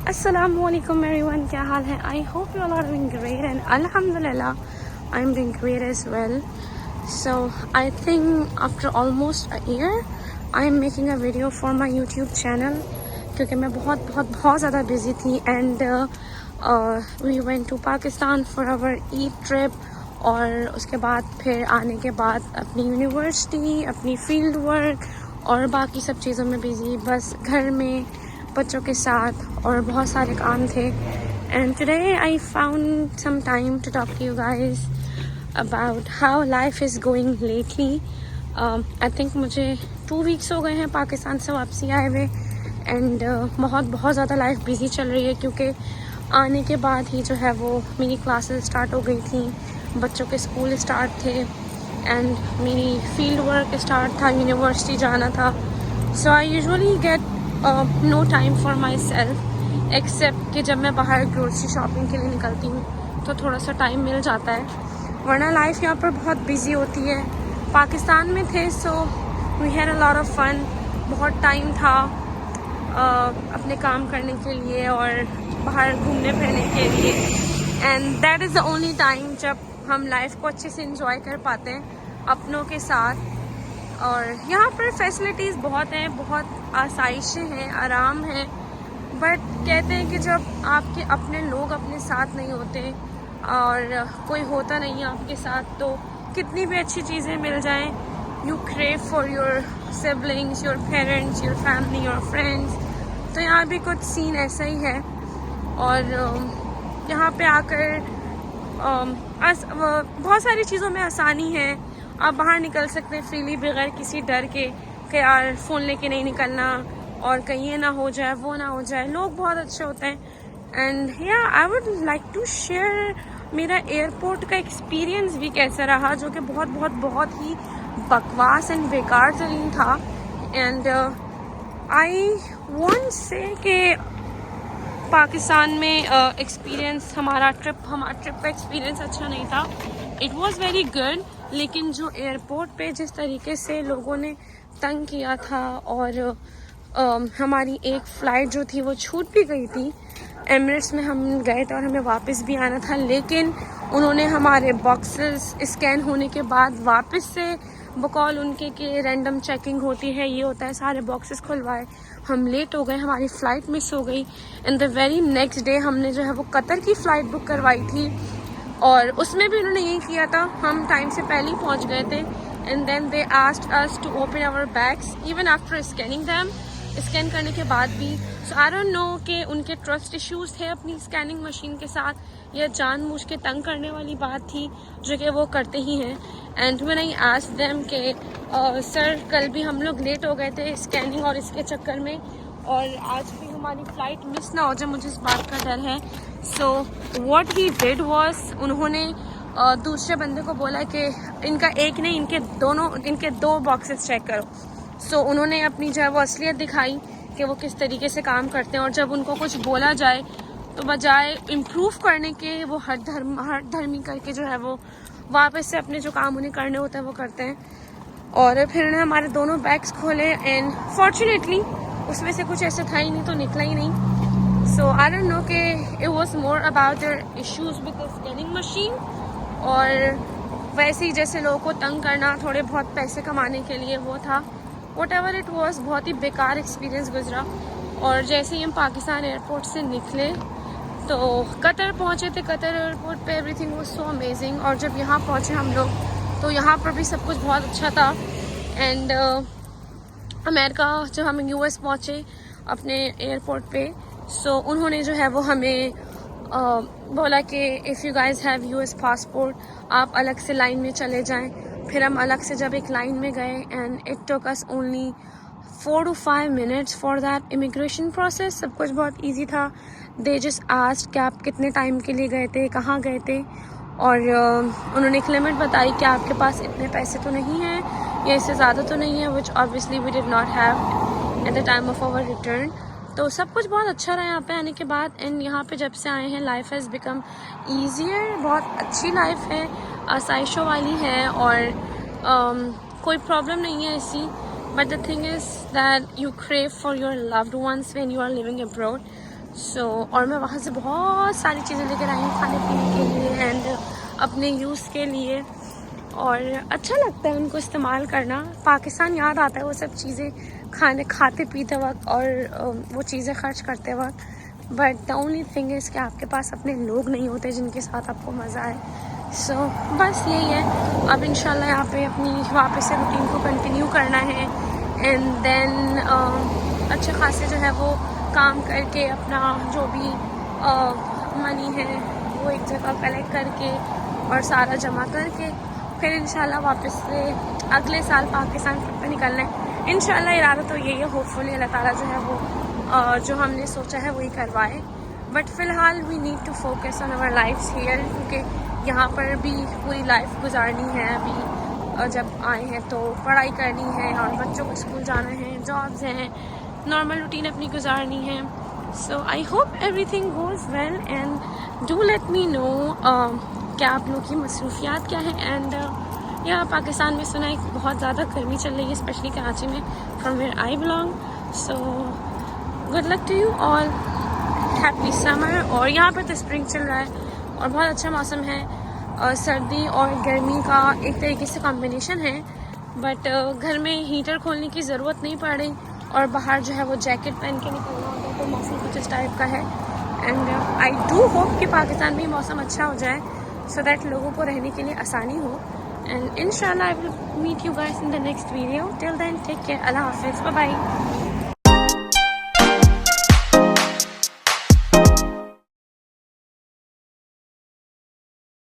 Assalamualaikum everyone, क्या हाल है? I hope you all are doing great and Alhamdulillah I'm doing great as well. So I think after almost a year I'm making a video for my YouTube channel क्योंकि मैं बहुत ज़्यादा busy थी and we went to Pakistan for our Eid trip और उसके बाद फिर आने के बाद अपनी यूनिवर्सिटी, अपनी फील्ड वर्क और बाकी सब चीज़ों में बिज़ी, बस घर में बच्चों के साथ और बहुत सारे काम थे. And today I found some time to talk to you guys about how life is going lately. I think मुझे 2 वीक्स हो गए हैं पाकिस्तान से वापसी आए हुए एंड बहुत ज़्यादा लाइफ बिजी चल रही है क्योंकि आने के बाद ही जो है वो मेरी क्लासेस स्टार्ट हो गई थी, बच्चों के स्कूल स्टार्ट थे एंड मेरी फील्ड वर्क स्टार्ट था, यूनिवर्सिटी जाना था. So I usually get no time for myself except कि जब मैं बाहर ग्रोसरी शॉपिंग के लिए निकलती हूँ तो थोड़ा सा टाइम मिल जाता है, वरना लाइफ यहाँ पर बहुत बिजी होती है. पाकिस्तान में थे so we had a lot of fun, बहुत टाइम था अपने काम करने के लिए और बाहर घूमने फिरने के लिए and that is the only time जब हम लाइफ को अच्छे से इंजॉय कर पाते हैं अपनों के साथ. और यहाँ पर फैसिलिटीज़ बहुत हैं, बहुत आसाइशें हैं, आराम है, बट कहते हैं कि जब आपके अपने लोग अपने साथ नहीं होते और कोई होता नहीं है आपके साथ तो कितनी भी अच्छी चीज़ें मिल जाएं, you crave for your siblings, your parents, your family, your friends. तो यहाँ भी कुछ सीन ऐसा ही है और यहाँ पे आकर बहुत सारी चीज़ों में आसानी है. आप बाहर निकल सकते हैं फ्रीली बगैर किसी डर के कि यार फ़ोन लेके नहीं निकलना और कहीं ये ना हो जाए वो ना हो जाए. लोग बहुत अच्छे होते हैं एंड या I would like to share मेरा एयरपोर्ट का एक्सपीरियंस भी कैसा रहा, जो कि बहुत ही बकवास एंड बेकार तरीन था. एंड आई वॉन्ट से कि पाकिस्तान में एक्सपीरियंस हमारा ट्रिप का एक्सपीरियंस अच्छा नहीं था. इट वॉज़ वेरी गुड, लेकिन जो एयरपोर्ट पे जिस तरीके से लोगों ने तंग किया था और हमारी एक फ़्लाइट जो थी वो छूट भी गई थी. एमिरेट्स में हम गए थे और हमें वापस भी आना था, लेकिन उन्होंने हमारे बॉक्सेस स्कैन होने के बाद वापस से बकौल उनके कि रैंडम चेकिंग होती है, ये होता है, सारे बॉक्सेस खुलवाए. हम लेट हो गए, हमारी फ़्लाइट मिस हो गई and the very next day हमने जो है वो कतर की फ़्लाइट बुक करवाई थी और उसमें भी उन्होंने यही किया था. हम टाइम से पहले ही पहुंच गए थे and then they asked us to open our bags even after scanning them, scan करने के बाद भी. सो आई डोंट नो कि उनके ट्रस्ट इश्यूज़ थे अपनी स्कैनिंग मशीन के साथ या जानबूझ के तंग करने वाली बात थी जो कि वो करते ही हैं. And when I asked them कि सर कल भी हम लोग लेट हो गए थे स्कैनिंग और इसके चक्कर में और आज भी हमारी फ़्लाइट मिस ना हो जाए, मुझे इस बात का डर है. So what he did was, उन्होंने दूसरे बंदे को बोला कि इनका एक नहीं इनके 2 बॉक्सेस चेक करो. सो उन्होंने अपनी जो है वो असलियत दिखाई कि वो किस तरीके से काम करते हैं और जब उनको कुछ बोला जाए तो बजाय इम्प्रूव करने के वो हर धर्मी करके जो है वो वापस से अपने जो काम उन्हें करने होते हैं वो करते हैं. और फिर उन्होंने हमारे दोनों बैग्स खोले एंड फॉर्चुनेटली उसमें से कुछ ऐसा था ही नहीं तो निकला ही नहीं. सो आई डोंट नो कि it was more about their issues with the scanning machine और वैसे ही जैसे लोगों को तंग करना थोड़े बहुत पैसे कमाने के लिए वो था. वट एवर इट वॉज़, बहुत ही बेकार एक्सपीरियंस गुजरा. और जैसे ही हम पाकिस्तान एयरपोर्ट से निकले तो कतर पहुँचे थे. कतर एयरपोर्ट पे एवरीथिंग वाज सो अमेजिंग और जब यहाँ पहुँचे हम लोग तो यहाँ पर भी सब कुछ बहुत अच्छा था. एंड अमेरिका जब हम यूएस पहुँचे अपने एयरपोर्ट पे सो उन्होंने जो है वो हमें बोला कि if you guys have US passport आप अलग से लाइन में चले जाएं. फिर हम अलग से जब एक लाइन में गए and it took us only 4 to 5 minutes for that immigration process. सब कुछ बहुत ईजी था. दे जस्ट आस्क्ड कि आप कितने टाइम के लिए गए थे, कहाँ गए थे और उन्होंने एक लिमिट बताई कि आपके पास इतने पैसे तो नहीं हैं या इससे ज़्यादा तो नहीं है, which obviously we did not have at the time of our return. तो सब कुछ बहुत अच्छा रहा यहाँ पे आने के बाद. एंड यहाँ पे जब से आए हैं लाइफ हैज़ बिकम ईजियर, बहुत अच्छी लाइफ है, आसाइशों वाली है और कोई प्रॉब्लम नहीं है ऐसी. But the thing is that you crave for your loved ones when you are living abroad. और मैं वहाँ से बहुत सारी चीज़ें लेकर आई हूँ खाने पीने के लिए एंड अपने यूज़ के लिए, और अच्छा लगता है उनको इस्तेमाल करना। पाकिस्तान याद आता है वो सब चीज़ें खाते पीते वक्त और वो चीज़ें खर्च करते वक्त। But the only thing is कि आपके पास अपने लोग नहीं होते जिनके साथ आपको मज़ा आए। बस यही है। अब इंशाल्लाह यहाँ पे अपनी वापस से रूटीन को कंटिन्यू करना है एंड देन अच्छे खासे जो है वो काम करके अपना जो भी मनी है वो एक जगह कलेक्ट करके और सारा जमा करके फिर इंशाल्लाह वापस से अगले साल पाकिस्तान ट्रिप पे निकलना है। इंशाल्लाह इरादा तो यही है, होपफुली अल्लाह ताला जो है वो जो हमने सोचा है वही करवाए। बट फ़िलहाल we need to focus on our lifes here, क्योंकि यहाँ पर भी पूरी लाइफ गुजारनी है अभी। जब आए हैं तो पढ़ाई करनी है और बच्चों को स्कूल जाना है, जॉब्स हैं, नॉर्मल रूटीन अपनी गुजारनी है। So I hope everything goes well and do let me know क्या आप लोग की मसरूफियात क्या है। एंड यहाँ पाकिस्तान में सुना है बहुत ज़्यादा गर्मी चल रही है, स्पेशली कराची में, from where I belong. So good luck to you all, happy summer. और यहाँ पर तो स्प्रिंग चल रहा है और बहुत अच्छा मौसम है। सर्दी और गर्मी का एक तरीके से कॉम्बिनेशन है, बट घर में हीटर खोलने की ज़रूरत नहीं पड़ रही और बाहर जो है वो जैकेट पहन के निकलना होता है, तो मौसम कुछ इस टाइप का है। एंड आई डू होप कि पाकिस्तान में मौसम अच्छा हो जाए सो दैट लोगों को रहने के लिए आसानी हो। एंड इंशाल्लाह I will meet you guys in the next video. Till then take care, अल्लाह हाफिज़, बाय बाय।